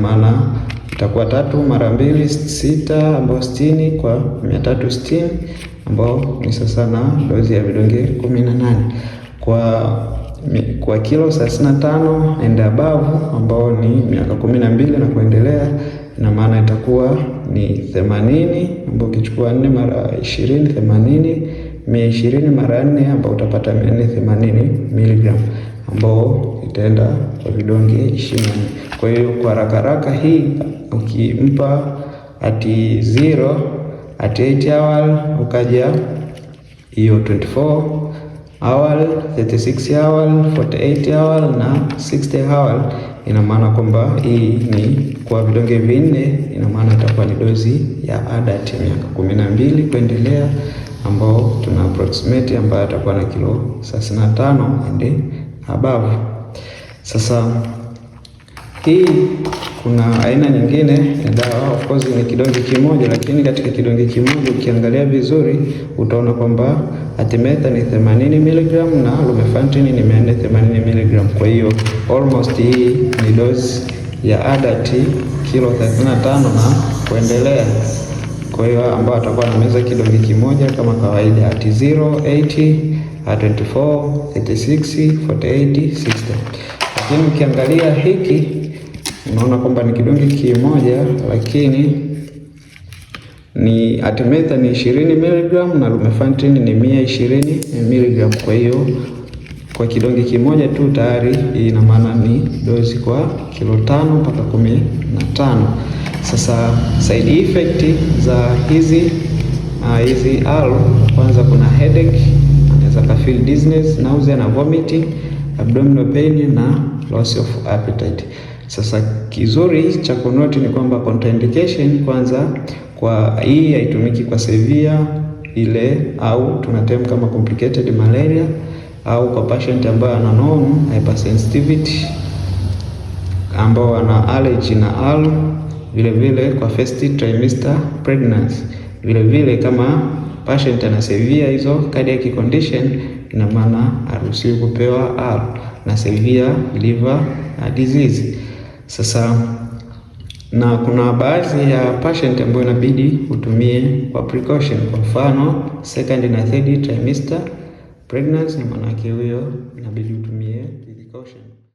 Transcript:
maana itakuwa 3 mara 2 6 ambao 60 kwa 360 ambao ni sasa na dozi ya vidonge 18 kwa kilo 35 and above ambao ni miaka 12 na kuendelea. Ina maana itakuwa ni 80 ambao ukichukua 4 mara 20 80, 120 mara 4 ambao utapata 480 mg ambao itaenda kwa vidonge 24. Kwa hiyo kwa haraka hii ukimpa at 0 at 8 hour ukaja hiyo 24 hour, 36 hour, 48 hour na 60 hour, ina maana kwamba hii ni kwa vidonge 4. Ina maana itakuwa ni dozi ya adult ya miaka 12 kuendelea ambao tuna approximate ambayo atakuwa na kilo 35 and above. Sasa hii kuna aina nyingine ya dawa, of course ni kidonge kimoja, lakini katika kidonge kimoja ukiangalia vizuri utaona kwamba artemether ni 80 mg na lumefantrine ni 480 mg. Kwa hiyo almost hii ni dose ya adult kilo 35 na kuendelea. Kwa hiyo ambao atakuwa anameza kidonge kimoja kama kawaida at 0, 80, 24, 36, 48, 60. Lakini ukiangalia hiki unaona kwamba ni kidonge kimoja, lakini ni artemether ni 20 mg na lumefantrine ni 120 mg. Kwa hiyo kwa kidonge kimoja tu tayari ina maana ni dozi kwa kilo 5 mpaka 15. Sasa side effect za hizi ALO, kwanza kuna headache, unaweza feel dizziness, nausea na vomiting, abdominal pain na loss of appetite. Sasa kizuri cha kunoti ni kwamba contraindication, kwanza kwa hii haitumiki kwa severe ile au tunatem kama complicated malaria au kwa patient ambayo ana known hypersensitivity ambao ana allergy na ALO, vile kwa first trimester pregnancy, vile kama patient ana severe hizo cardiac condition, ina maana haruhusiwi kupewa ALO na severe liver disease. Sasa na kuna baadhi ya patient ambayo inabidi utumie kwa precaution, kwa mfano second na third trimester pregnancy, na maana yake huyo inabidi utumie